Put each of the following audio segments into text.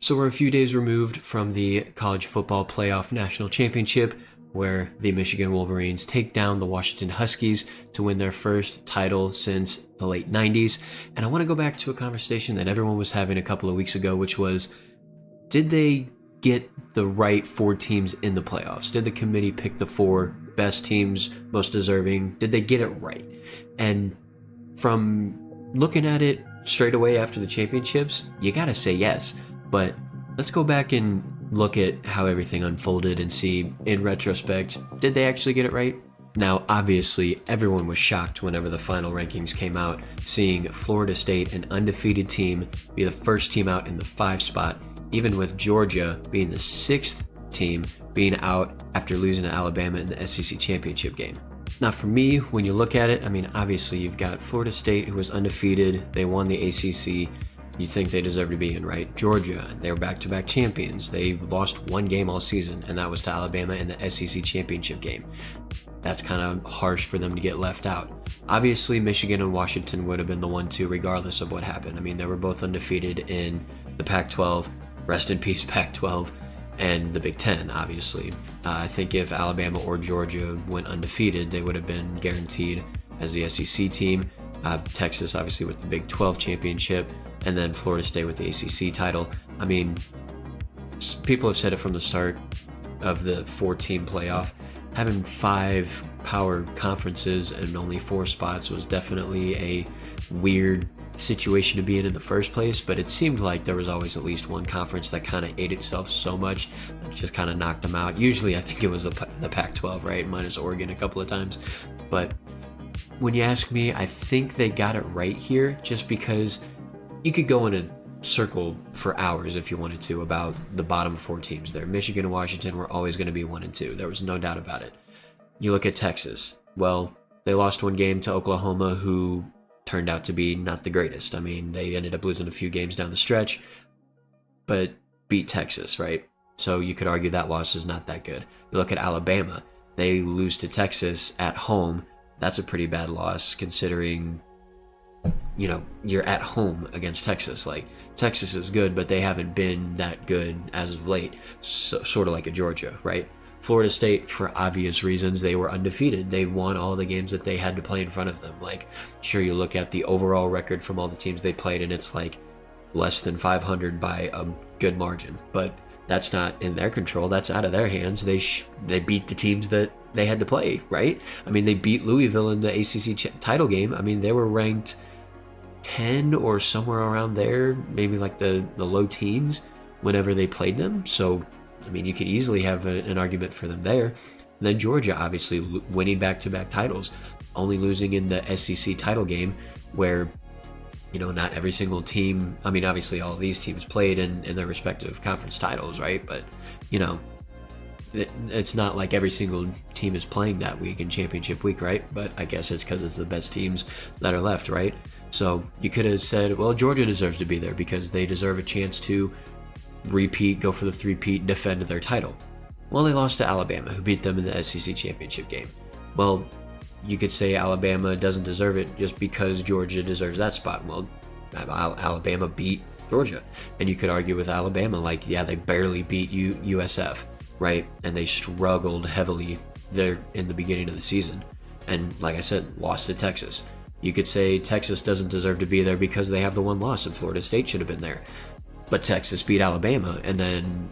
So we're a few days removed from the College Football Playoff National Championship, where the Michigan Wolverines take down the Washington Huskies to win their first title since the late 90s. And I want to go back to a conversation that everyone was having a couple of weeks ago, which was, did they get the right four teams in the playoffs? Did the committee pick the four best teams, most deserving? Did they get it right? And from looking at it straight away after the championships, you gotta say yes. But let's go back and look at how everything unfolded and see, in retrospect, did they actually get it right? Now, obviously, everyone was shocked whenever the final rankings came out, seeing Florida State, an undefeated team, be the first team out in the 5 spot, even with Georgia being the 6th team being out after losing to Alabama in the SEC championship game. Now, for me, when you look at it, I mean, obviously you've got Florida State, who was undefeated. They won the ACC. You think they deserve to be in, right? Georgia, they were back-to-back champions. They lost one game all season, and that was to Alabama in the SEC championship game. That's kind of harsh for them to get left out. Obviously, Michigan and Washington would have been the 1-2 regardless of what happened. I mean, they were both undefeated in the Pac-12. Rest in peace, Pac-12. And the Big Ten, obviously. I think if Alabama or Georgia went undefeated, they would have been guaranteed as the SEC team. Texas, obviously, with the Big 12 championship, and then Florida State with the ACC title. I mean, people have said it from the start of the 4-team playoff. Having 5 power conferences and only 4 spots was definitely a weird situation to be in the first place, but it seemed like there was always at least one conference that kind of ate itself so much that just kind of knocked them out. Usually I think it was the Pac-12, right, minus Oregon a couple of times. But when you ask me, I think they got it right here, just because you could go in a circle for hours if you wanted to about the bottom 4 teams there. Michigan and Washington were always going to be 1 and 2. There was no doubt about it. You look at Texas. Well, they lost one game to Oklahoma, who turned out to be not the greatest. I mean, they ended up losing a few games down the stretch, but beat Texas, right? So you could argue that loss is not that good. You look at Alabama. They lose to Texas at home. That's a pretty bad loss considering, you know, you're at home against Texas. Like, Texas is good, but they haven't been that good as of late. So, sort of like a Georgia, right? Florida State, for obvious reasons, they were undefeated. They won all the games that they had to play in front of them. Like, sure, you look at the overall record from all the teams they played, and it's like less than 500 by a good margin. But that's not in their control. That's out of their hands. They beat the teams that they had to play, right? I mean, they beat Louisville in the ACC title game. I mean, they were ranked 10 or somewhere around there, maybe like the low teens whenever they played them. So, I mean, you could easily have an argument for them there. And then Georgia, obviously, winning back-to-back titles, only losing in the SEC title game where, you know, not every single team, I mean, obviously all of these teams played in their respective conference titles, right? But, you know, it's not like every single team is playing that week in championship week, right? But I guess it's because it's the best teams that are left, right? So you could have said, well, Georgia deserves to be there because they deserve a chance to repeat, go for the 3-peat, defend their title. Well, they lost to Alabama, who beat them in the SEC championship game. Well, you could say Alabama doesn't deserve it just because Georgia deserves that spot. Well, Alabama beat Georgia. And you could argue with Alabama, like, yeah, they barely beat USF, right? And they struggled heavily there in the beginning of the season. And like I said, lost to Texas. You could say Texas doesn't deserve to be there because they have the one loss and Florida State should have been there. But Texas beat Alabama. And then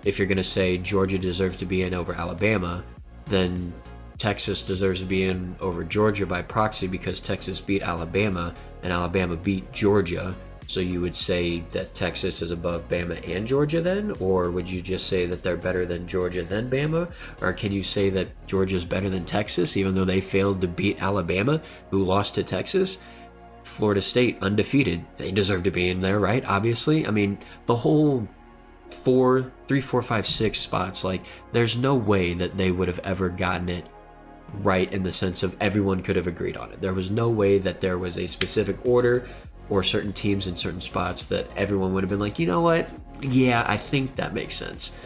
if you're going to say Georgia deserves to be in over Alabama, then Texas deserves to be in over Georgia by proxy because Texas beat Alabama and Alabama beat Georgia. So you would say that Texas is above Bama and Georgia then? Or would you just say that they're better than Georgia than Bama? Or can you say that Georgia's better than Texas even though they failed to beat Alabama, who lost to Texas? Florida State, undefeated. They deserve to be in there, right? Obviously. I mean, the whole 3, 4, 5, 6 spots, like, there's no way that they would have ever gotten it right in the sense of everyone could have agreed on it. There was no way that there was a specific order or certain teams in certain spots that everyone would have been like, you know what? Yeah, I think that makes sense.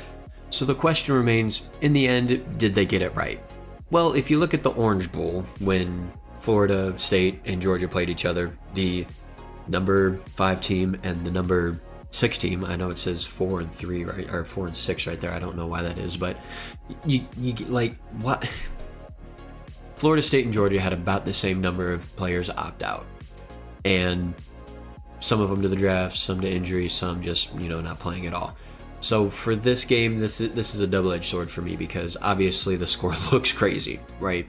So the question remains, in the end, did they get it right? Well, if you look at the Orange Bowl, when Florida State and Georgia played each other, the number 5 team and the number team. I know it says 4-3, right, or 4-6 right there. I don't know why that is, but you like what? Florida State and Georgia had about the same number of players opt out, and some of them to the draft, some to injury, some just not playing at all. So for this game, this is a double-edged sword for me, because obviously the score looks crazy, right?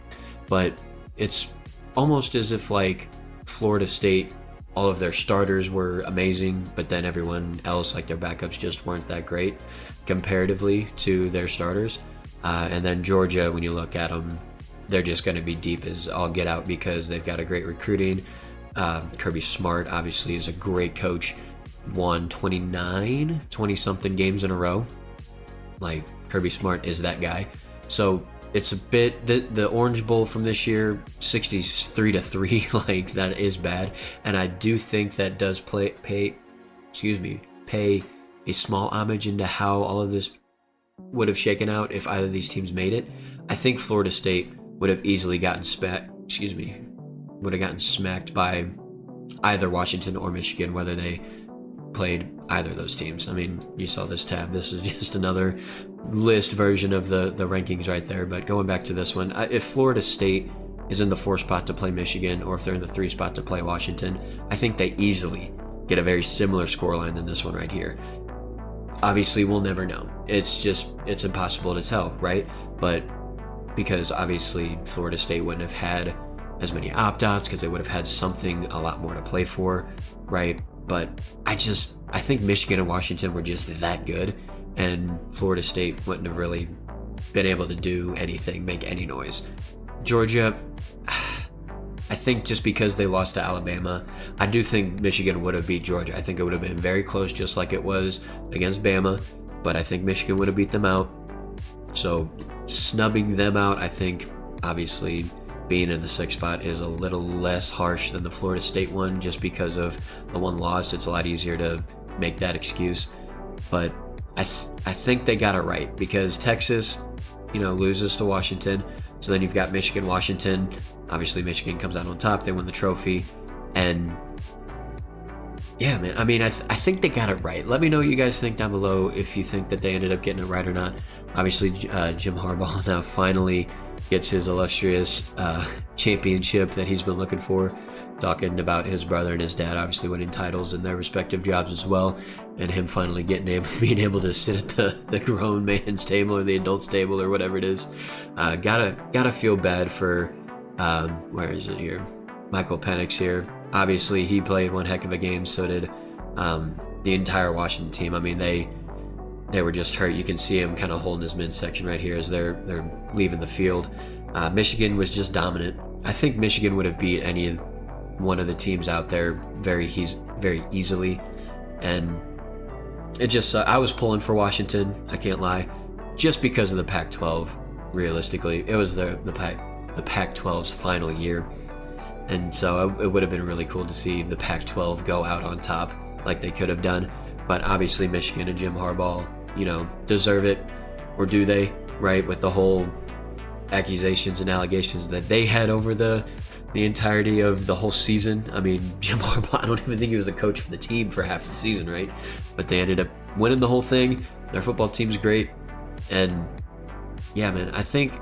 But it's almost as if like Florida State, all of their starters were amazing, but then everyone else, like their backups, just weren't that great comparatively to their starters. And then Georgia, when you look at them, they're just going to be deep as all get out because they've got a great recruiting. Kirby Smart obviously is a great coach. Won 20-something games in a row. Like, Kirby Smart is that guy. So it's a bit, the Orange Bowl from this year, 63-3, like that is bad. And I do think that does pay a small homage into how all of this would have shaken out if either of these teams made it. I think Florida State would have easily gotten smacked by either Washington or Michigan, whether they played either of those teams. I mean, you saw this tab. This is just another list version of the rankings right there. But going back to this one, if Florida State is in the 4 spot to play Michigan, or if they're in the 3 spot to play Washington, I think they easily get a very similar scoreline than this one right here. Obviously, we'll never know. It's impossible to tell, right? But because obviously Florida State wouldn't have had as many opt-outs because they would have had something a lot more to play for, right? But I think Michigan and Washington were just that good, and Florida State wouldn't have really been able to do anything, make any noise. Georgia, I think just because they lost to Alabama, I do think Michigan would have beat Georgia. I think it would have been very close, just like it was against Bama, but I think Michigan would have beat them out. So snubbing them out, I think, obviously, being in the 6th spot is a little less harsh than the Florida State one, just because of the one loss. It's a lot easier to make that excuse. But I think they got it right, because Texas, loses to Washington. So then you've got Michigan, Washington. Obviously, Michigan comes out on top. They win the trophy. And yeah, man, I mean, I think they got it right. Let me know what you guys think down below, if you think that they ended up getting it right or not. Obviously, Jim Harbaugh now finally gets his illustrious championship that he's been looking for, talking about his brother and his dad obviously winning titles in their respective jobs as well, and him finally being able to sit at the grown man's table, or the adult's table, or whatever it is. Gotta feel bad for where is it here? Michael Penix here. Obviously, he played one heck of a game. So did the entire Washington team. I mean, they were just hurt. You can see him kind of holding his midsection right here as they're leaving the field. Michigan was just dominant. I think Michigan would have beat any one of the teams out there very easily, and it just I was pulling for Washington. I can't lie, just because of the Pac-12. Realistically, it was the Pac-12's final year, and so it would have been really cool to see the Pac-12 go out on top like they could have done. But obviously, Michigan and Jim Harbaugh, deserve it, or do they? Right, with the whole accusations and allegations that they had over the entirety of the whole season. I mean, Jim Harbaugh, I don't even think he was a coach for the team for half the season, right? But they ended up winning the whole thing. Their football team's great, and yeah, man, I think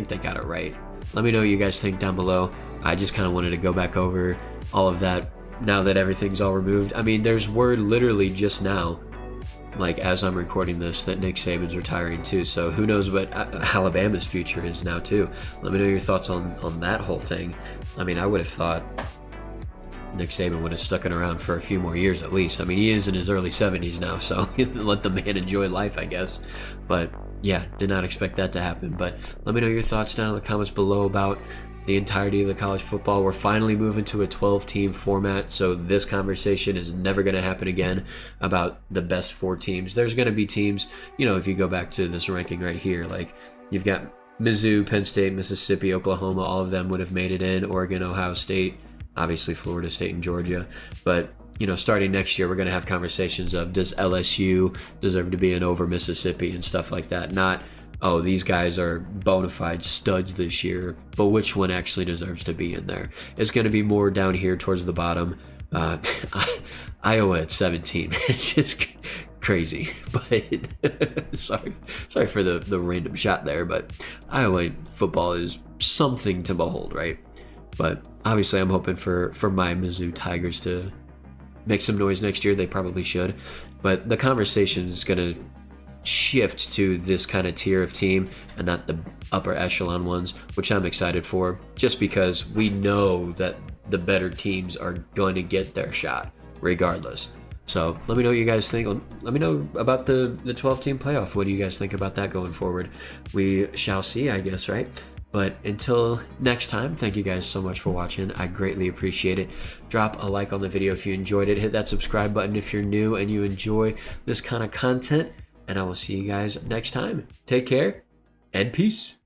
they got it right. Let me know what you guys think down below. I just kind of wanted to go back over all of that now that everything's all removed. I mean, there's word literally just now, like as I'm recording this, that Nick Saban's retiring too. So who knows what Alabama's future is now too. Let me know your thoughts on that whole thing. I mean, I would have thought Nick Saban would have stuck it around for a few more years at least. I mean, he is in his early 70s now, so let the man enjoy life, I guess. But yeah, did not expect that to happen. But let me know your thoughts down in the comments below about the entirety of the college football. We're finally moving to a 12-team format, so this conversation is never going to happen again about the best 4 teams. There's going to be teams, if you go back to this ranking right here, like you've got Mizzou, Penn State, Mississippi, Oklahoma, all of them would have made it in. Oregon, Ohio State, obviously Florida State and Georgia. But starting next year, we're going to have conversations of, does LSU deserve to be in over Mississippi and stuff like that? Not, oh, these guys are bona fide studs this year, but which one actually deserves to be in there? It's going to be more down here towards the bottom. Uh, Iowa at 17, it's just crazy. But sorry for the random shot there. But Iowa football is something to behold, right? But obviously, I'm hoping for my Mizzou Tigers to make some noise next year. They probably should. But the conversation is going to shift to this kind of tier of team and not the upper echelon ones, which I'm excited for, just because we know that the better teams are going to get their shot regardless. So let me know what you guys think. Let me know about the 12-team playoff. What do you guys think about that going forward? We shall see, I guess, right? But until next time, thank you guys so much for watching. I greatly appreciate it. Drop a like on the video if you enjoyed it. Hit that subscribe button if you're new and you enjoy this kind of content. And I will see you guys next time. Take care and peace.